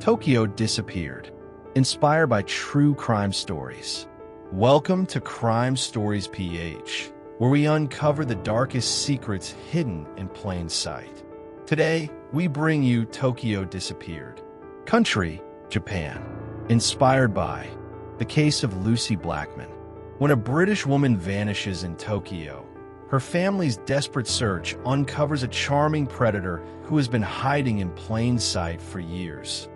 Tokyo disappeared, inspired by true crime stories. Welcome to Crime Stories PH, where we uncover the darkest secrets hidden in plain sight. Today, we bring you Tokyo Disappeared. Country, Japan. Inspired by the case of Lucy Blackman. When a British woman vanishes in Tokyo, her family's desperate search uncovers a charming predator who has been hiding in plain sight for years,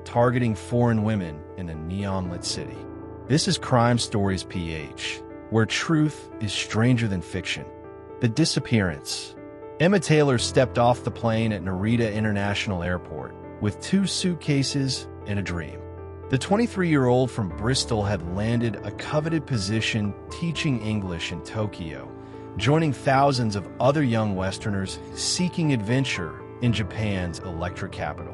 targeting foreign women in a neon-lit city. This is Crime Stories PH, where truth is stranger than fiction. The disappearance. Emma Taylor stepped off the plane at Narita International Airport with 2 suitcases and a dream. The 23-year-old from Bristol had landed a coveted position teaching English in Tokyo, joining thousands of other young Westerners seeking adventure in Japan's electric capital.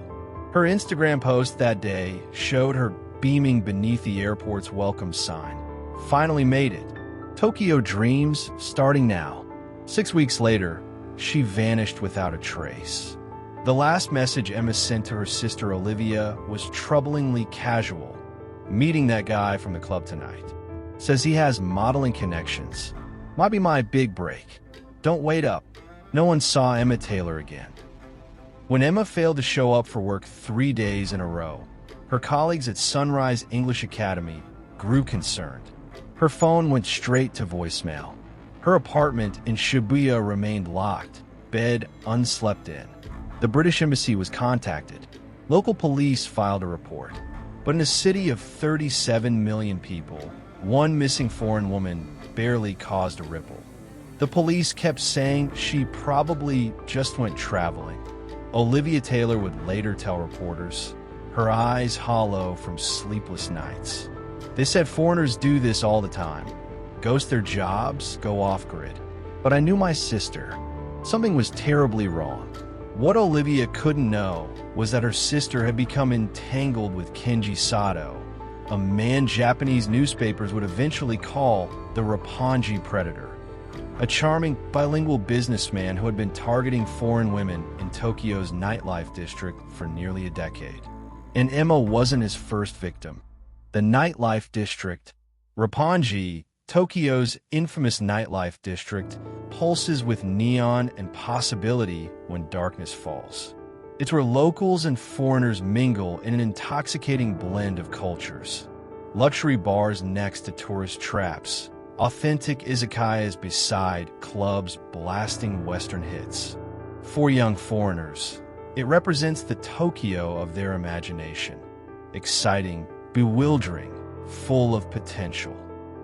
Her Instagram post that day showed her beaming beneath the airport's welcome sign. Finally made it. Tokyo dreams starting now. 6 weeks later, she vanished without a trace. The last message Emma sent to her sister Olivia was troublingly casual. Meeting that guy from the club tonight. Says he has modeling connections. Might be my big break. Don't wait up. No one saw Emma Taylor again. When Emma failed to show up for work 3 days in a row, her colleagues at Sunrise English Academy grew concerned. Her phone went straight to voicemail. Her apartment in Shibuya remained locked, bed unslept in. The British Embassy was contacted. Local police filed a report. But in a city of 37 million people, one missing foreign woman barely caused a ripple. The police kept saying she probably just went traveling. Olivia Taylor would later tell reporters, her eyes hollow from sleepless nights. They said foreigners do this all the time. Ghost their jobs, go off-grid. But I knew my sister. Something was terribly wrong. What Olivia couldn't know was that her sister had become entangled with Kenji Sato, a man Japanese newspapers would eventually call the Roppongi Predator, a charming bilingual businessman who had been targeting foreign women in Tokyo's nightlife district for nearly a decade. And Emma wasn't his first victim. The nightlife district, Roppongi, Tokyo's infamous nightlife district, pulses with neon and possibility when darkness falls. It's where locals and foreigners mingle in an intoxicating blend of cultures. Luxury bars next to tourist traps, authentic izakayas beside clubs blasting Western hits. For young foreigners, it represents the Tokyo of their imagination. Exciting, bewildering, full of potential.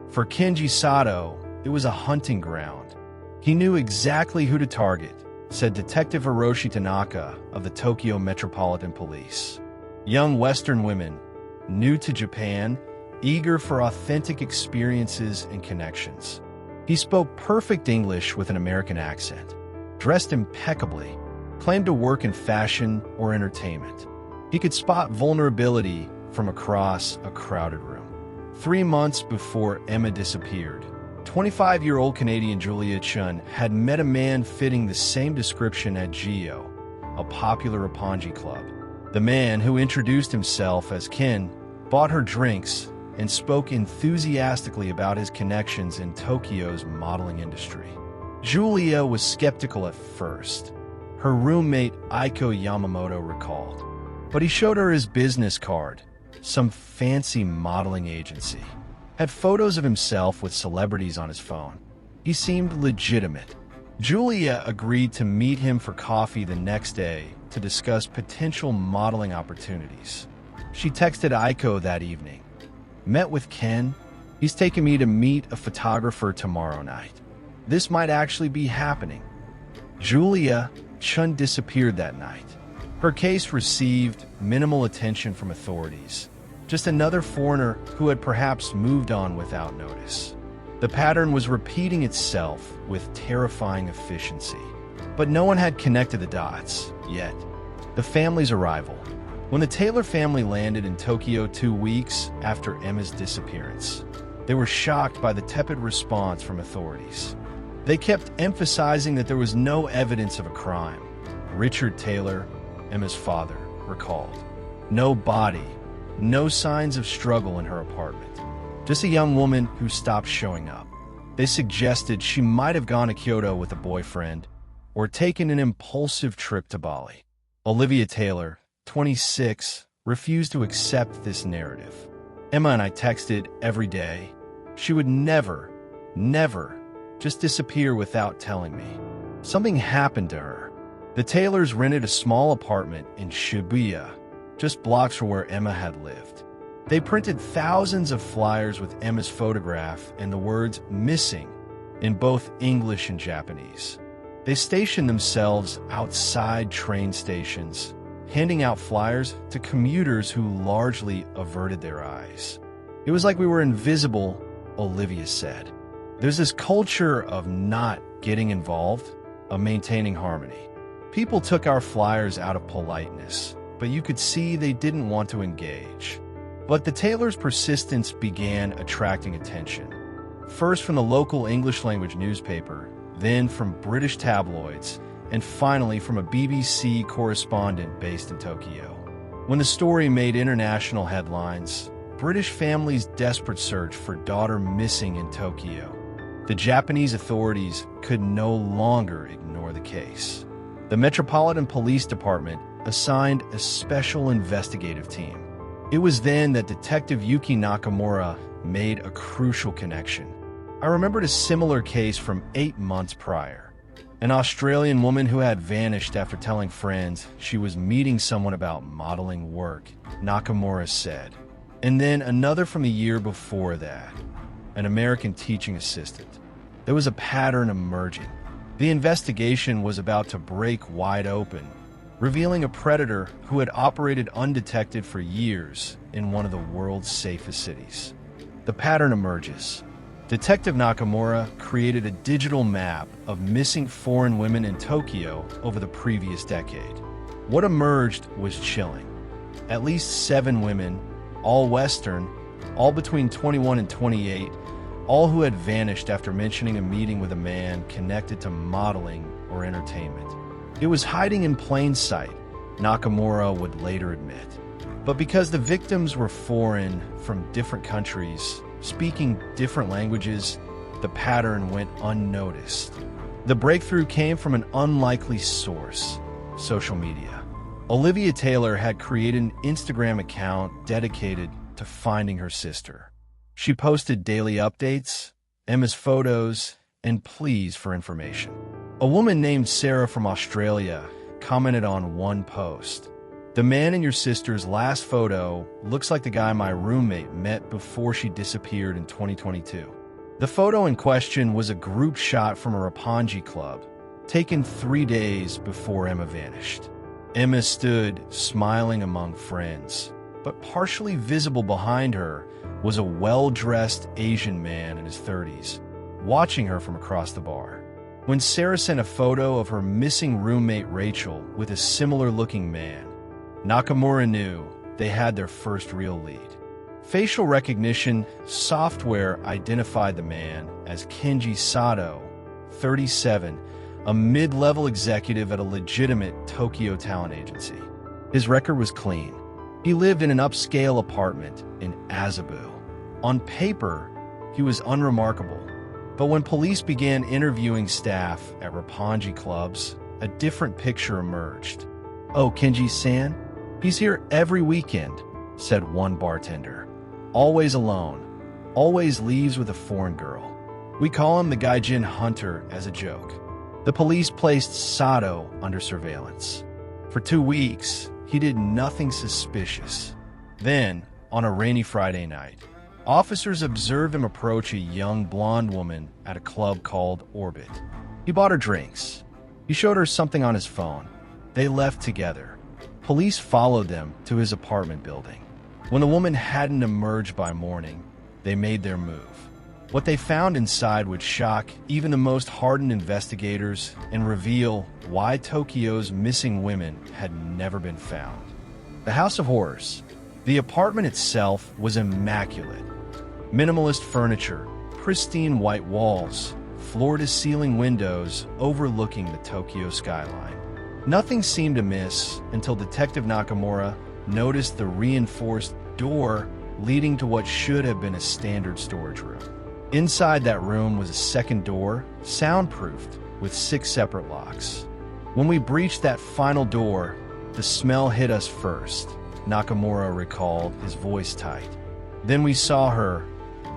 For Kenji Sato, it was a hunting ground. He knew exactly who to target, said Detective Hiroshi Tanaka of the Tokyo Metropolitan Police. Young Western women, new to Japan, eager for authentic experiences and connections. He spoke perfect English with an American accent, dressed impeccably, claimed to work in fashion or entertainment. He could spot vulnerability from across a crowded room. 3 months before Emma disappeared, 25-year-old Canadian Julia Chun had met a man fitting the same description at Geo, a popular Roppongi club. The man, who introduced himself as Ken, bought her drinks and spoke enthusiastically about his connections in Tokyo's modeling industry. Julia was skeptical at first, her roommate Aiko Yamamoto recalled. But he showed her his business card, some fancy modeling agency. Had photos of himself with celebrities on his phone. He seemed legitimate. Julia agreed to meet him for coffee the next day to discuss potential modeling opportunities. She texted Aiko that evening. Met with Ken. He's taking me to meet a photographer tomorrow night. This might actually be happening. Julia Chun disappeared that night. Her case received minimal attention from authorities. Just another foreigner who had perhaps moved on without notice. The pattern was repeating itself with terrifying efficiency. But no one had connected the dots, yet. The family's arrival. When the Taylor family landed in Tokyo 2 weeks after Emma's disappearance, they were shocked by the tepid response from authorities. They kept emphasizing that there was no evidence of a crime. Richard Taylor, Emma's father, recalled. No body, no signs of struggle in her apartment. Just a young woman who stopped showing up. They suggested she might have gone to Kyoto with a boyfriend or taken an impulsive trip to Bali. Olivia Taylor, 26, refused to accept this narrative. Emma and I texted every day. She would never just disappear without telling me. Something happened to her. The Taylors rented a small apartment in Shibuya, just blocks from where Emma had lived. They printed thousands of flyers with Emma's photograph and the words "missing" in both English and Japanese. They stationed themselves outside train stations, handing out flyers to commuters who largely averted their eyes. It was like we were invisible, Olivia said. There's this culture of not getting involved, of maintaining harmony. People took our flyers out of politeness, but you could see they didn't want to engage. But the Taylors' persistence began attracting attention. First from the local English-language newspaper, then from British tabloids, and finally from a BBC correspondent based in Tokyo. When the story made international headlines, British families' desperate search for daughter missing in Tokyo, the Japanese authorities could no longer ignore the case. The Metropolitan Police Department assigned a special investigative team. It was then that Detective Yuki Nakamura made a crucial connection. I remembered a similar case from 8 months prior. An Australian woman who had vanished after telling friends she was meeting someone about modeling work, Nakamura said. And then another from the year before that, an American teaching assistant. There was a pattern emerging. The investigation was about to break wide open, revealing a predator who had operated undetected for years in one of the world's safest cities. The pattern emerges. Detective Nakamura created a digital map of missing foreign women in Tokyo over the previous decade. What emerged was chilling. At least 7 women, all Western, all between 21 and 28, all who had vanished after mentioning a meeting with a man connected to modeling or entertainment. It was hiding in plain sight, Nakamura would later admit. But because the victims were foreign from different countries, speaking different languages, the pattern went unnoticed. The breakthrough came from an unlikely source: social media. Olivia Taylor had created an Instagram account dedicated to finding her sister. She posted daily updates, Emma's photos, and pleas for information. A woman named Sarah from Australia commented on one post. "The man in your sister's last photo looks like the guy my roommate met before she disappeared in 2022. The photo in question was a group shot from a Roppongi club, taken 3 days before Emma vanished. Emma stood smiling among friends, but partially visible behind her was a well-dressed Asian man in his 30s, watching her from across the bar. When Sarah sent a photo of her missing roommate Rachel with a similar-looking man, Nakamura knew they had their first real lead. Facial recognition software identified the man as Kenji Sato, 37, a mid-level executive at a legitimate Tokyo talent agency. His record was clean. He lived in an upscale apartment in Azabu. On paper, he was unremarkable. But when police began interviewing staff at Roppongi clubs, a different picture emerged. "Oh, Kenji-san? He's here every weekend," said one bartender. "Always alone. Always leaves with a foreign girl. We call him the Gaijin Hunter as a joke." The police placed Sato under surveillance. For 2 weeks, he did nothing suspicious. Then, on a rainy Friday night, officers observed him approach a young blonde woman at a club called Orbit. He bought her drinks. He showed her something on his phone. They left together. Police followed them to his apartment building. When the woman hadn't emerged by morning, they made their move. What they found inside would shock even the most hardened investigators and reveal why Tokyo's missing women had never been found. The House of Horrors. The apartment itself was immaculate. Minimalist furniture, pristine white walls, floor-to-ceiling windows overlooking the Tokyo skyline. Nothing seemed amiss until Detective Nakamura noticed the reinforced door leading to what should have been a standard storage room. Inside that room was a second door, soundproofed, with 6 separate locks. When we breached that final door, the smell hit us first, Nakamura recalled, his voice tight. Then we saw her,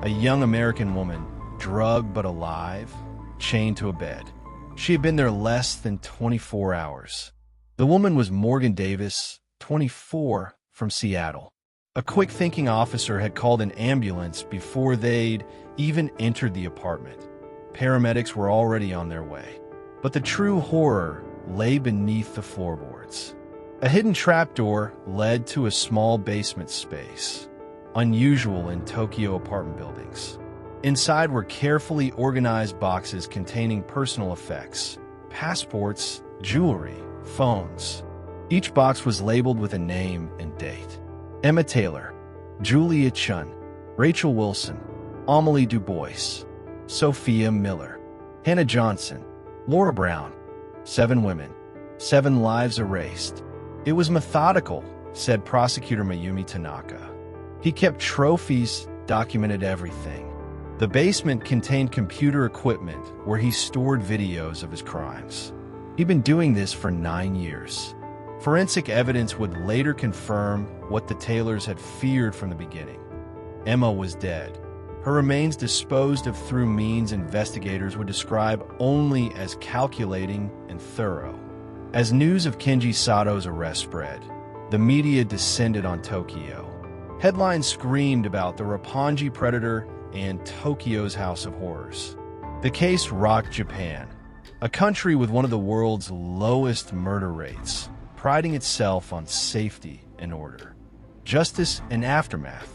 a young American woman, drugged but alive, chained to a bed. She had been there less than 24 hours. The woman was Morgan Davis, 24, from Seattle. A quick-thinking officer had called an ambulance before they'd even entered the apartment. Paramedics were already on their way. But the true horror lay beneath the floorboards. A hidden trapdoor led to a small basement space, unusual in Tokyo apartment buildings. Inside were carefully organized boxes containing personal effects, passports, jewelry, phones. Each box was labeled with a name and date. Emma Taylor, Julia Chun, Rachel Wilson, Amelie Dubois, Sophia Miller, Hannah Johnson, Laura Brown. 7 women, 7 lives erased. It was methodical, said prosecutor Mayumi Tanaka. He kept trophies, documented everything. The basement contained computer equipment where he stored videos of his crimes. He'd been doing this for 9 years. Forensic evidence would later confirm what the Taylors had feared from the beginning. Emma was dead. Her remains disposed of through means investigators would describe only as calculating and thorough. As news of Kenji Sato's arrest spread, the media descended on Tokyo. Headlines screamed about the Roppongi predator and Tokyo's House of Horrors. The case rocked Japan, a country with one of the world's lowest murder rates, priding itself on safety and order. Justice and aftermath.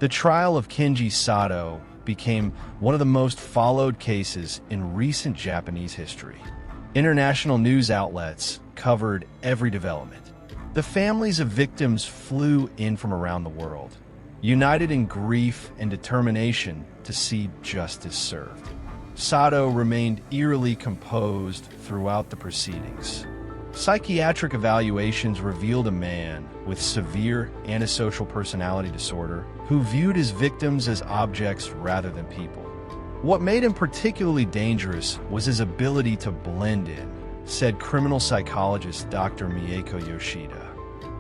The trial of Kenji Sato became one of the most followed cases in recent Japanese history. International news outlets covered every development. The families of victims flew in from around the world, united in grief and determination to see justice served. Sato remained eerily composed throughout the proceedings. Psychiatric evaluations revealed a man with severe antisocial personality disorder who viewed his victims as objects rather than people. What made him particularly dangerous was his ability to blend in, said criminal psychologist Dr. Mieko Yoshida.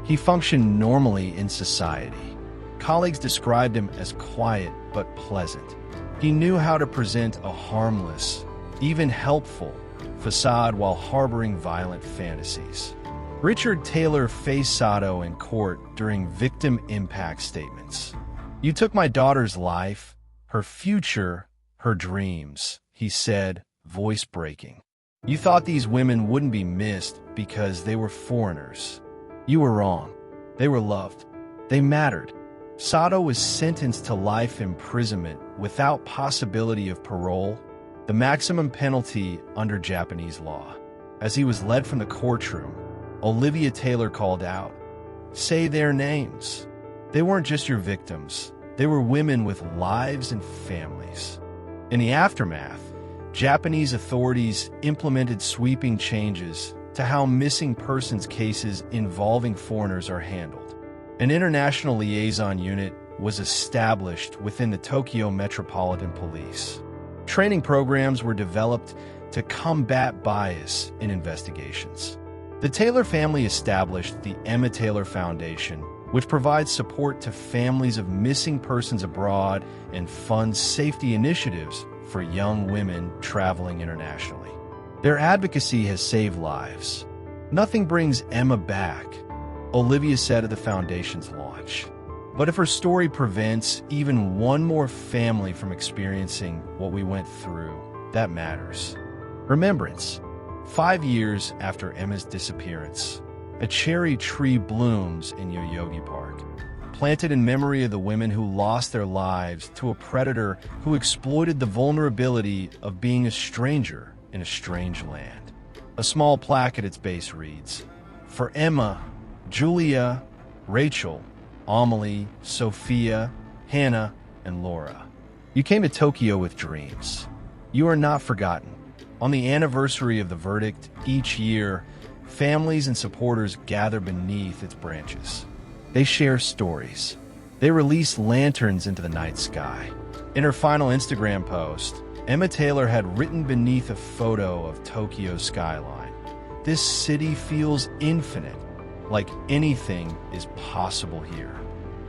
He functioned normally in society. Colleagues described him as quiet but pleasant. He knew how to present a harmless, even helpful, facade while harboring violent fantasies. Richard Taylor faced Sato in court during victim impact statements. "You took my daughter's life, her future, her dreams," he said, voice breaking. "You thought these women wouldn't be missed because they were foreigners. You were wrong. They were loved. They mattered." Sato was sentenced to life imprisonment without possibility of parole, the maximum penalty under Japanese law. As he was led from the courtroom, Olivia Taylor called out, "Say their names." They weren't just your victims. They were women with lives and families. In the aftermath, Japanese authorities implemented sweeping changes to how missing persons cases involving foreigners are handled. An international liaison unit was established within the Tokyo Metropolitan Police. Training programs were developed to combat bias in investigations. The Taylor family established the Emma Taylor Foundation, which provides support to families of missing persons abroad and funds safety initiatives for young women traveling internationally. Their advocacy has saved lives. "Nothing brings Emma back," Olivia said at the foundation's launch. "But if her story prevents even one more family from experiencing what we went through, that matters." Remembrance. 5 years after Emma's disappearance, a cherry tree blooms in Yoyogi Park, planted in memory of the women who lost their lives to a predator who exploited the vulnerability of being a stranger in a strange land. A small plaque at its base reads, "For Emma, Julia, Rachel, Amelie, Sophia, Hannah, and Laura. You came to Tokyo with dreams. You are not forgotten." On the anniversary of the verdict, each year, families and supporters gather beneath its branches. They share stories. They release lanterns into the night sky. In her final Instagram post, Emma Taylor had written beneath a photo of Tokyo's skyline, "This city feels infinite, like anything is possible here."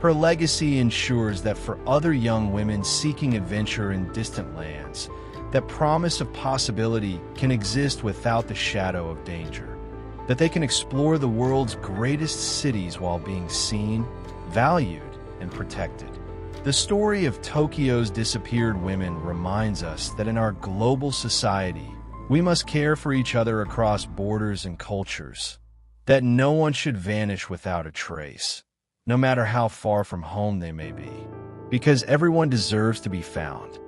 Her legacy ensures that for other young women seeking adventure in distant lands, that promise of possibility can exist without the shadow of danger, that they can explore the world's greatest cities while being seen, valued, and protected. The story of Tokyo's disappeared women reminds us that in our global society, we must care for each other across borders and cultures, that no one should vanish without a trace, no matter how far from home they may be, because everyone deserves to be found.